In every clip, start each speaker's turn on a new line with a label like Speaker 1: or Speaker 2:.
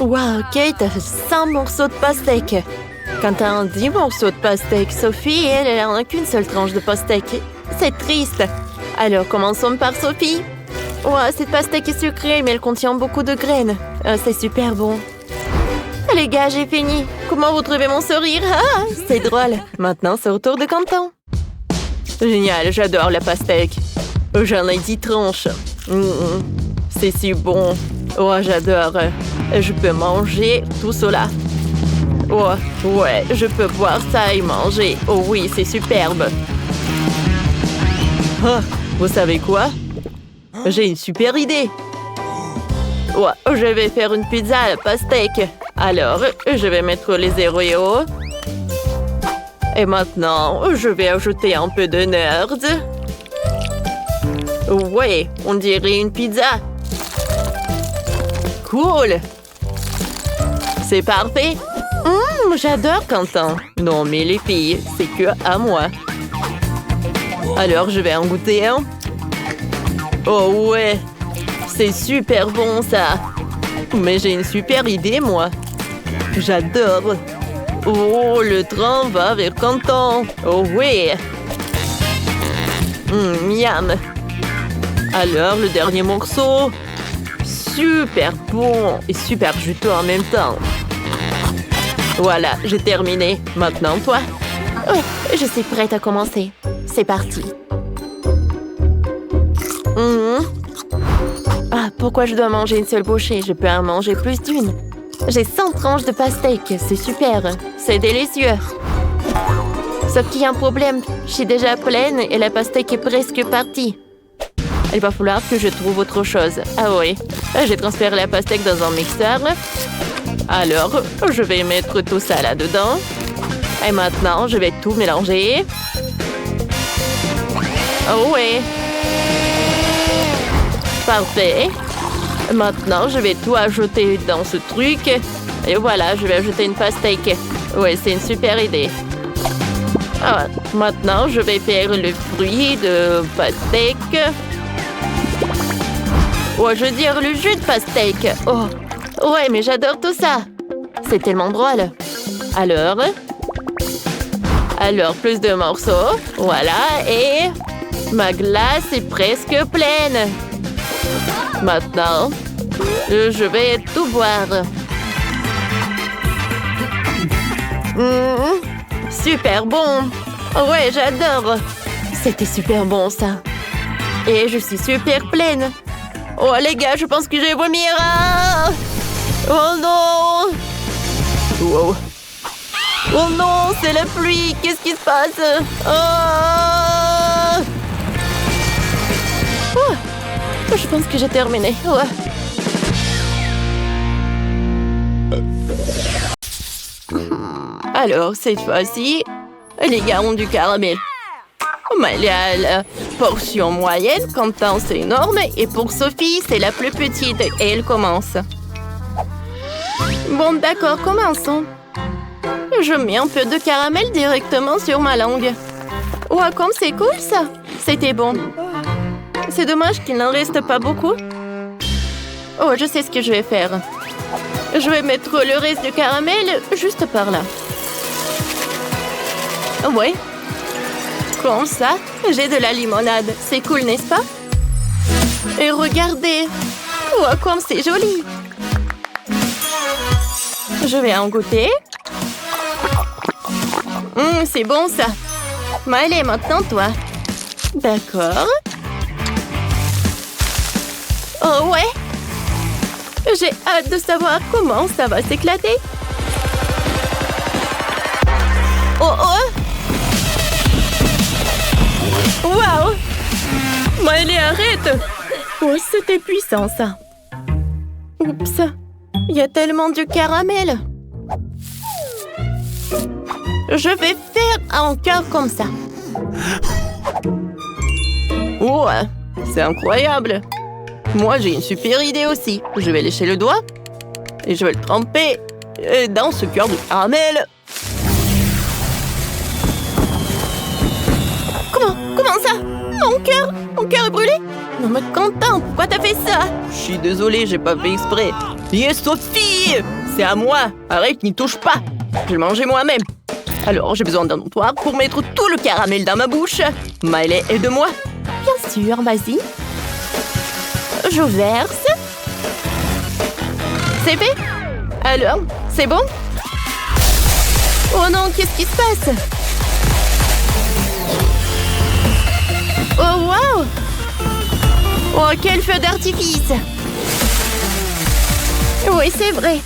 Speaker 1: Wow, Kate a 100 morceaux de pastèque. Quand t'as un 10 morceaux de pastèque, Sophie, elle en a qu'une seule tranche de pastèque. C'est triste. Alors, commençons par Sophie. Wow, cette pastèque est sucrée, mais elle contient beaucoup de graines. C'est super bon. Les gars, j'ai fini. Comment vous trouvez mon sourire? Ah, c'est drôle. Maintenant, c'est au tour de Quentin. Génial, j'adore la pastèque. J'en ai 10 tranches. C'est si bon. Oh, j'adore. Je peux manger tout cela. Oh, ouais, je peux boire ça et manger. Oh oui, c'est superbe. Oh, vous savez quoi? J'ai une super idée. Ouais, je vais faire une pizza à la pastèque. Alors, je vais mettre les Oreos. Et maintenant, je vais ajouter un peu de nerds. Ouais, on dirait une pizza. Cool. C'est parfait. J'adore Quentin. Non, mais les filles, c'est que à moi. Alors, je vais en goûter un. Oh ouais, c'est super bon ça. Mais j'ai une super idée, moi. J'adore. Oh, le train va vers Quentin. Oh oui. Miam. Alors, le dernier morceau. Super bon et super juteux en même temps. Voilà, j'ai terminé. Maintenant, toi? Oui, je suis prête à commencer. C'est parti. Ah, pourquoi je dois manger une seule bouchée? Je peux en manger plus d'une. J'ai 100 tranches de pastèque. C'est super. C'est délicieux. Sauf qu'il y a un problème. Je suis déjà pleine et la pastèque est presque partie. Il va falloir que je trouve autre chose. Ah oui. J'ai transféré la pastèque dans un mixeur. Alors, je vais mettre tout ça là-dedans. Et maintenant, je vais tout mélanger. Oh oui. Parfait. Maintenant, je vais tout ajouter dans ce truc. Et voilà, je vais ajouter une pastèque. Oui, c'est une super idée. Ah, maintenant, je vais faire le fruit de pastèque. Oh, je veux dire le jus de pastèque. Oh, ouais, mais j'adore tout ça. C'est tellement drôle. Alors, plus de morceaux. Voilà, et ma glace est presque pleine. Maintenant, je vais tout boire. Super bon. Ouais, j'adore. C'était super bon, ça. Et je suis super pleine. Oh, les gars, je pense que je vais vomir. Ah! Oh non! Wow. Oh non, c'est la pluie. Qu'est-ce qui se passe? Oh! Oh, je pense que j'ai terminé. Ouais. Alors, cette fois-ci, les gars ont du caramel. Mais la portion moyenne, Quentin, c'est énorme. Et pour Sophie, c'est la plus petite. Et elle commence. Bon, d'accord, commençons. Je mets un peu de caramel directement sur ma langue. Ouah, comme c'est cool, ça. C'était bon. C'est dommage qu'il n'en reste pas beaucoup. Oh, je sais ce que je vais faire. Je vais mettre le reste du caramel juste par là. Ouais. Comme ça, j'ai de la limonade. C'est cool, n'est-ce pas? Et regardez. Oh, comme c'est joli. Je vais en goûter. C'est bon, ça. Mais allez, maintenant, toi. D'accord. Oh, ouais. J'ai hâte de savoir comment ça va s'éclater. Oh, oh. Waouh! Miley, arrête! Oh, c'était puissant, ça. Oups! Il y a tellement de caramel. Je vais faire encore comme ça. Oh, c'est incroyable! Moi, j'ai une super idée aussi. Je vais lécher le doigt et je vais le tremper dans ce cœur de caramel. Comment ça? Mon cœur est brûlé? Non mais Quentin, pourquoi t'as fait ça? Je suis désolée, j'ai pas fait exprès. Yes, Sophie! C'est à moi! Arrête, n'y touche pas! Je vais manger moi-même. Alors, j'ai besoin d'un entonnoir pour mettre tout le caramel dans ma bouche. Miley, aide-moi. Bien sûr, vas-y. Je verse. C'est fait? Alors, c'est bon? Oh non, qu'est-ce qui se passe? Oh, wow! Oh, quel feu d'artifice! Oui, c'est vrai.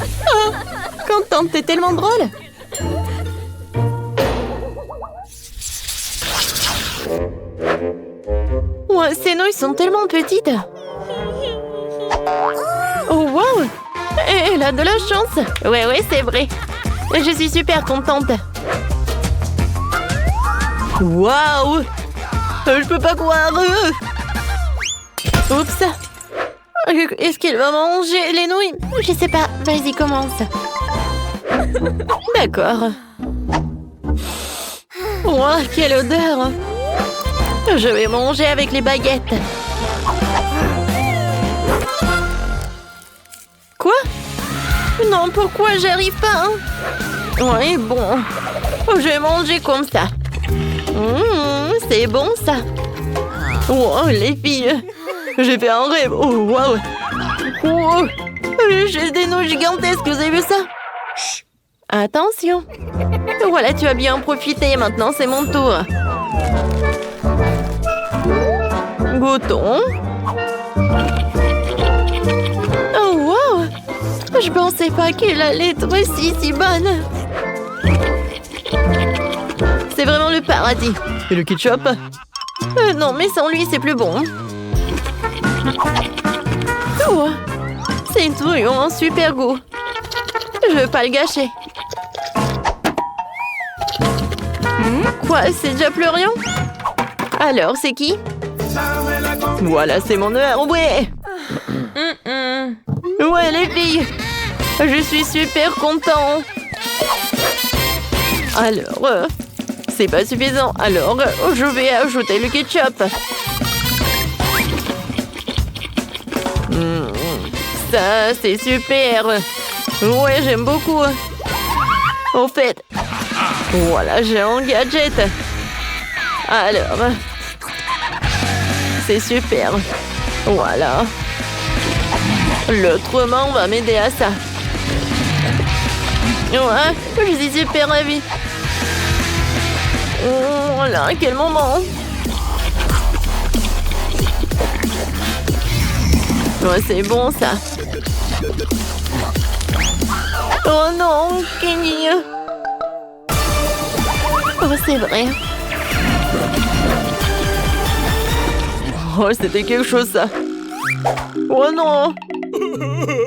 Speaker 1: Oh, Contente, t'es tellement drôle. Ouais, ces nouilles sont tellement petites. Oh, wow! Elle a de la chance. Ouais, c'est vrai. Je suis super contente. Waouh! Je peux pas croire. Oups. Est-ce qu'il va manger les nouilles? Je sais pas. Vas-y, commence. D'accord. Wow, quelle odeur! Je vais manger avec les baguettes. Quoi? Non, pourquoi j'arrive pas, hein? Ouais, bon. Je vais manger comme ça. C'est bon, ça. Wow, les filles. J'ai fait un rêve. Oh, wow. Oh, j'ai des nouilles gigantesques, vous avez vu ça? Chut. Attention. Voilà, tu as bien profité. Maintenant, c'est mon tour. Goûtons. Oh, wow. Je pensais pas qu'elle allait être si bonne. C'est vraiment le paradis. Et le ketchup? Non, mais sans lui, c'est plus bon. Oh, ces nouilles ont un super goût. Je veux pas le gâcher. Quoi, c'est déjà Florian? Alors, c'est qui? Voilà, c'est mon heure, ouais! Ouais, les filles! Je suis super content! Alors, c'est pas suffisant. Alors, je vais ajouter le ketchup. Ça, c'est super! Ouais, j'aime beaucoup. Au fait, voilà, j'ai un gadget. Alors, c'est super. Voilà. L'autre main va m'aider à ça. Ouais, je suis super ravie. Oh là, quel moment. Ouais, c'est bon ça. Oh non, Kenny. Oh, c'est vrai. Oh, c'était quelque chose, ça. Oh non!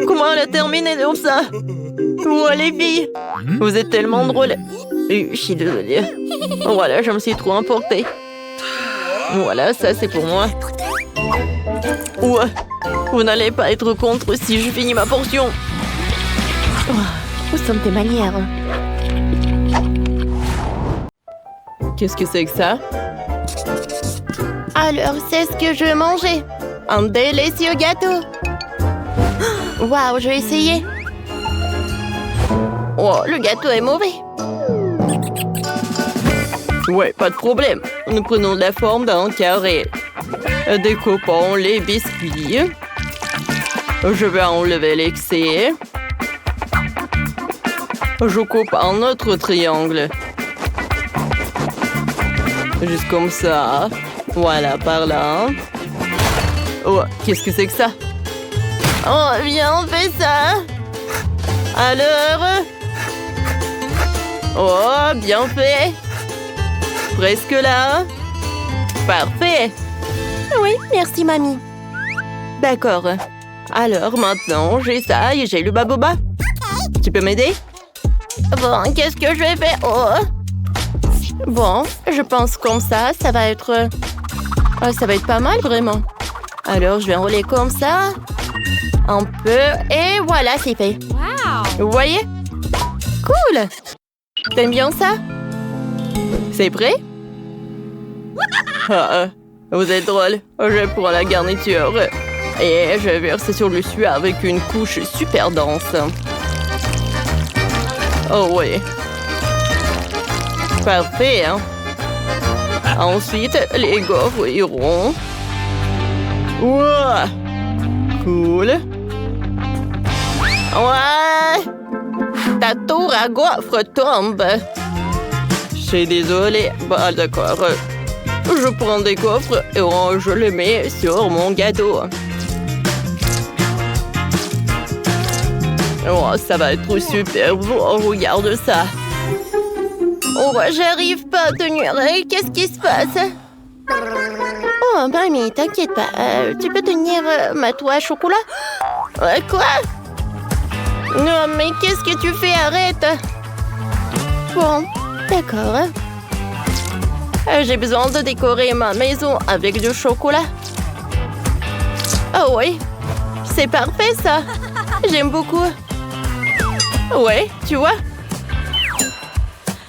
Speaker 1: Comment elle a terminé comme ça? Oh, les filles! Vous êtes tellement drôles. Je suis désolée. Voilà, je me suis trop emportée. Voilà, ça, c'est pour moi. Ouais, vous n'allez pas être contre si je finis ma portion. Oh, où sont tes manières? Qu'est-ce que c'est que ça? Alors, c'est ce que je veux manger. Un délicieux gâteau. Waouh, je vais essayer. Oh, le gâteau est mauvais. Ouais, pas de problème. Nous prenons la forme d'un carré. Découpons les biscuits. Je vais enlever l'excès. Je coupe un autre triangle. Juste comme ça. Voilà, par là. Oh, qu'est-ce que c'est que ça? Oh, viens, on fait ça. Alors? Oh, bien fait. Presque là. Parfait. Oui, merci, mamie. D'accord. Alors, maintenant, j'ai ça et j'ai le baboba. Tu peux m'aider? Bon, qu'est-ce que je vais faire? Oh. Bon, je pense comme ça va être... ça va être pas mal, vraiment. Alors, je vais enrouler comme ça. Un peu. Et voilà, c'est fait. Wow. Vous voyez? Cool! T'aimes bien ça? C'est prêt? Ah, vous êtes drôle. Je prends la garniture et je verse sur le dessus avec une couche super dense. Oh oui. Parfait, hein? Ensuite, les gaufres iront. Wow! Cool. Ouais! Ta tour à gaufres tombe. Je suis désolée. Bah d'accord. Je prends des gaufres et je les mets sur mon gâteau. Oh, ça va être super. Oh, regarde ça. Oh, j'arrive pas à tenir. Qu'est-ce qui se passe? Oh, mamie, t'inquiète pas. Tu peux tenir ma toile à chocolat? Quoi? Non, mais qu'est-ce que tu fais? Arrête. Bon, d'accord. J'ai besoin de décorer ma maison avec du chocolat. Oh oui, c'est parfait ça. J'aime beaucoup. Ouais, tu vois?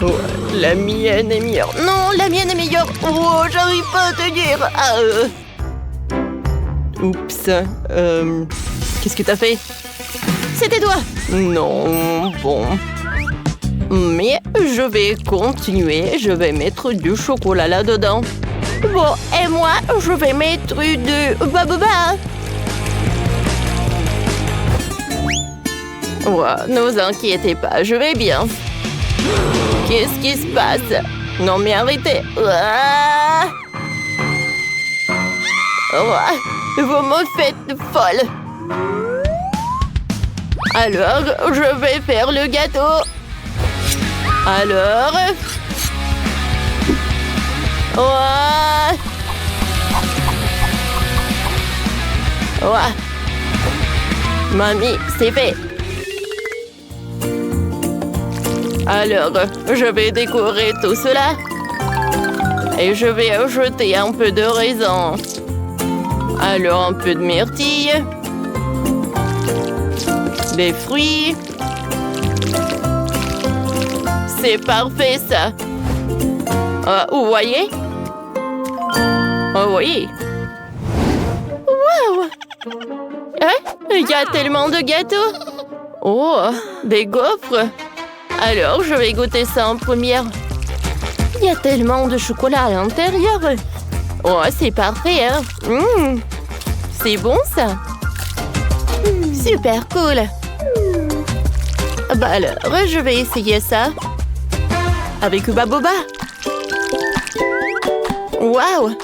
Speaker 1: Oh, la mienne est meilleure. Non, la mienne est meilleure. Oh, j'arrive pas à tenir. Oups. Qu'est-ce que t'as fait? C'est tes doigts. Non, bon. Mais je vais continuer. Je vais mettre du chocolat là-dedans. Bon, et moi, je vais mettre du baobab. Ouais, ne vous inquiétez pas, je vais bien. Qu'est-ce qui se passe? Non mais arrêtez. Vous me faites folle. Alors, je vais faire le gâteau. Alors... Ouais. Mamie, c'est fait. Alors, je vais décorer tout cela. Et je vais ajouter un peu de raisin. Alors, un peu de myrtille. Des fruits. C'est parfait, ça. Vous voyez? Oh oui. Wow! Il y a tellement de gâteaux. Oh, des gaufres. Alors, je vais goûter ça en première. Il y a tellement de chocolat à l'intérieur. Oh, c'est parfait, hein? C'est bon, ça? Super cool. Bah alors, je vais essayer ça. Avec Uba Boba. Waouh!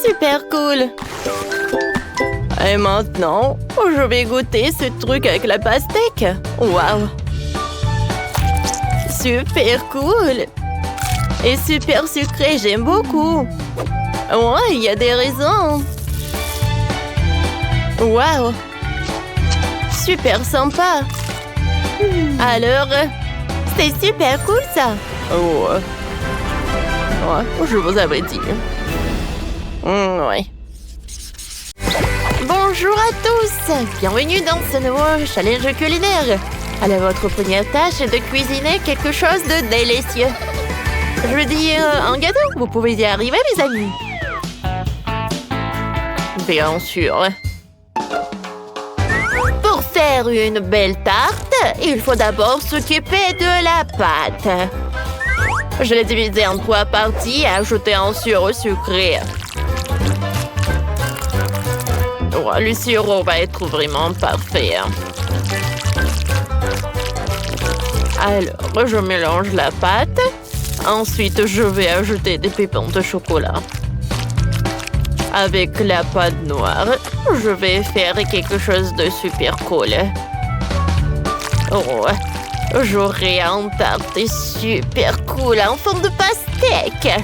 Speaker 1: Super cool. Et maintenant, je vais goûter ce truc avec la pastèque. Waouh! Super cool. Et super sucré, j'aime beaucoup. Ouais, il y a des raisins. Waouh! Super sympa. Alors, c'est super cool ça. Ouais, je vous avais dit. Ouais. Bonjour à tous. Bienvenue dans ce nouveau challenge culinaire. Alors, votre première tâche est de cuisiner quelque chose de délicieux. Je veux dire, un gâteau. Vous pouvez y arriver, mes amis. Bien sûr. Pour faire une belle tarte, il faut d'abord s'occuper de la pâte. Je l'ai divisée en 3 parties et ajouté un sirop sucré. Ouais, le sirop va être vraiment parfait. Alors, je mélange la pâte. Ensuite, je vais ajouter des pépins de chocolat. Avec la pâte noire, je vais faire quelque chose de super cool. Oh, j'aurai un tarte super cool en forme de pastèque.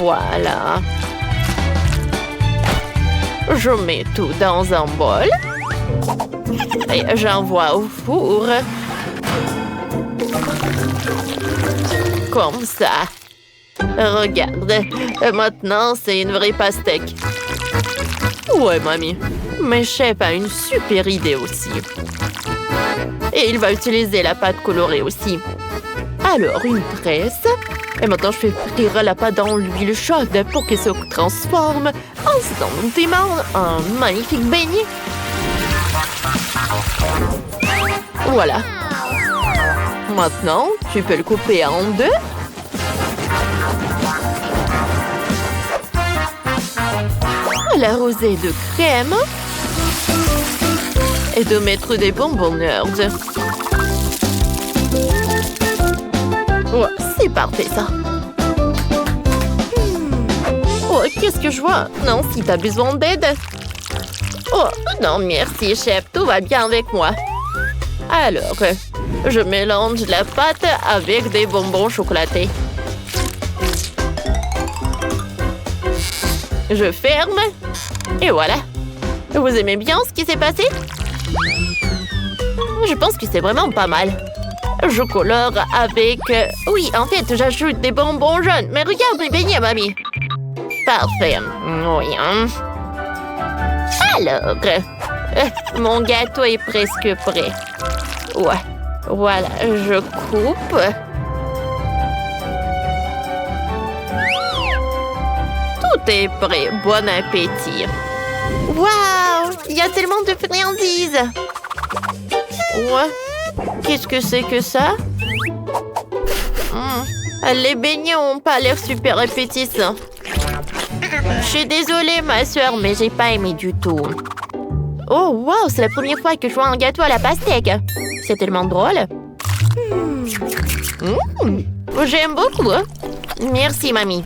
Speaker 1: Voilà. Je mets tout dans un bol. Et j'envoie au four. Comme ça. Regarde, maintenant c'est une vraie pastèque. Ouais, mamie. Mais chef a une super idée aussi. Et il va utiliser la pâte colorée aussi. Alors, une tresse. Et maintenant, je fais frire la pâte dans l'huile chaude pour qu'elle se transforme instantanément en magnifique beignet. Voilà. Maintenant, tu peux le couper en deux. L'arroser de crème. Et de mettre des bonbons nerds. Ouais, c'est parfait ça. Oh, qu'est-ce que je vois? Non, si t'as besoin d'aide. Oh, non, merci, chef. Tout va bien avec moi. Alors, je mélange la pâte avec des bonbons chocolatés. Je ferme. Et voilà. Vous aimez bien ce qui s'est passé? Je pense que c'est vraiment pas mal. Je colore avec... Oui, en fait, j'ajoute des bonbons jaunes. Mais regarde mes beignets, mamie. Parfait. Oui. Alors, mon gâteau est presque prêt. Ouais. Voilà, je coupe. Tout est prêt. Bon appétit. Waouh! Il y a tellement de friandises. Ouais. Qu'est-ce que c'est que ça? Les beignets ont pas l'air super appétissants. Je suis désolée, ma soeur, mais j'ai pas aimé du tout. Oh, wow! C'est la première fois que je vois un gâteau à la pastèque. C'est tellement drôle. J'aime beaucoup. Merci, mamie.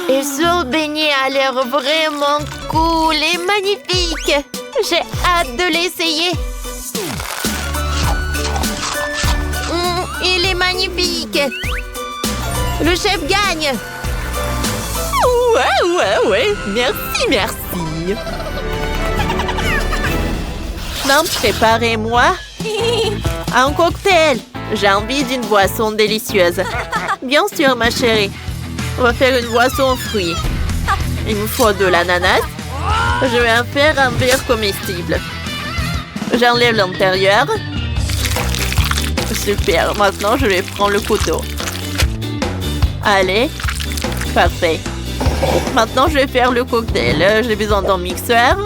Speaker 1: Et ce beignet a l'air vraiment cool et magnifique. J'ai hâte de l'essayer. Il est magnifique. Le chef gagne. Ouais. Merci. Non, préparez-moi un cocktail. J'ai envie d'une boisson délicieuse. Bien sûr, ma chérie. On va faire une boisson aux fruits. Il me faut de l'ananas. Je vais en faire un verre comestible. J'enlève l'intérieur. Super. Maintenant, je vais prendre le couteau. Allez. Parfait. Maintenant, je vais faire le cocktail. J'ai besoin d'un mixeur.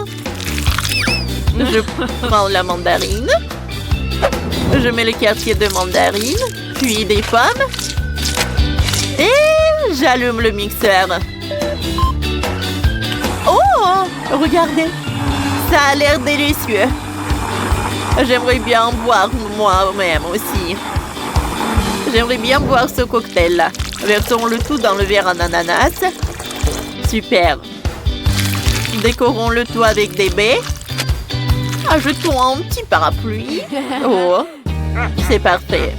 Speaker 1: Je prends la mandarine. Je mets le quartier de mandarine. Puis des pommes. Et j'allume le mixeur. Oh! Regardez. Ça a l'air délicieux. J'aimerais bien boire moi-même aussi. J'aimerais bien boire ce cocktail-là. Versons le tout dans le verre en ananas. Super. Décorons le tout avec des baies. Ajoutons un petit parapluie. Oh, c'est parfait.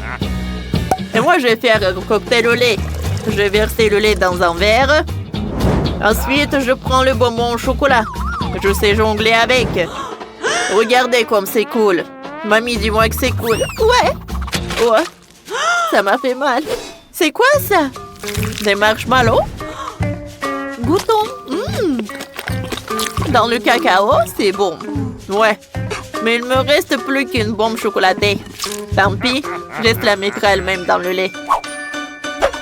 Speaker 1: Et moi, je vais faire un cocktail au lait. Je vais verser le lait dans un verre. Ensuite, je prends le bonbon au chocolat. Je sais jongler avec. Regardez comme c'est cool. Mamie, dis-moi que c'est cool. Ouais. Ouais. Ça m'a fait mal. C'est quoi ça? Des marshmallows? Goûtons. Dans le cacao, c'est bon. Ouais. Mais il me reste plus qu'une bombe chocolatée. Tant pis, je la mettrai elle-même dans le lait.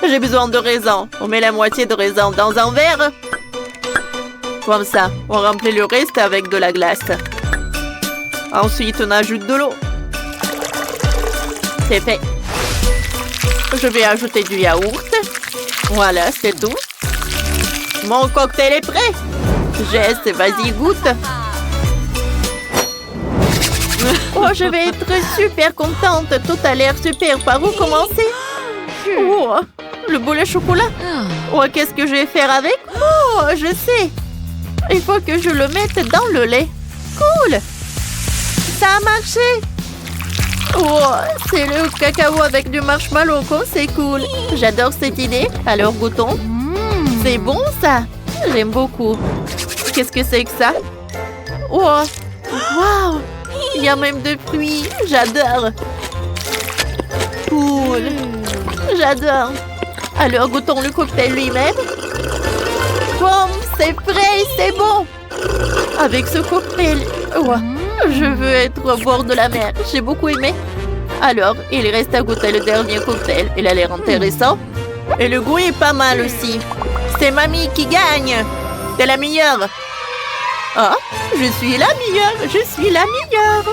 Speaker 1: J'ai besoin de raisins. On met la moitié de raisin dans un verre. Comme ça, on remplit le reste avec de la glace. Ensuite, on ajoute de l'eau. C'est fait. Je vais ajouter du yaourt. Voilà, c'est tout. Mon cocktail est prêt. Jess, vas-y, goûte. Oh, je vais être super contente. Tout a l'air super. Par où commencer? Oh, le bol au chocolat. Oh, qu'est-ce que je vais faire avec? Oh, je sais. Il faut que je le mette dans le lait. Cool. Ça a marché. Oh, c'est le cacao avec du marshmallow. C'est cool. J'adore cette idée. Alors, goûtons. C'est bon, ça. J'aime beaucoup. Qu'est-ce que c'est que ça? Oh, waouh. Il y a même des fruits. J'adore. Cool. J'adore. Alors, goûtons le cocktail lui-même. Boum, c'est frais, c'est bon. Avec ce cocktail, je veux être au bord de la mer. J'ai beaucoup aimé. Alors, il reste à goûter le dernier cocktail. Il a l'air intéressant. Et le goût est pas mal aussi. C'est Mamie qui gagne. T'es la meilleure. Ah, je suis la meilleure. Je suis la meilleure.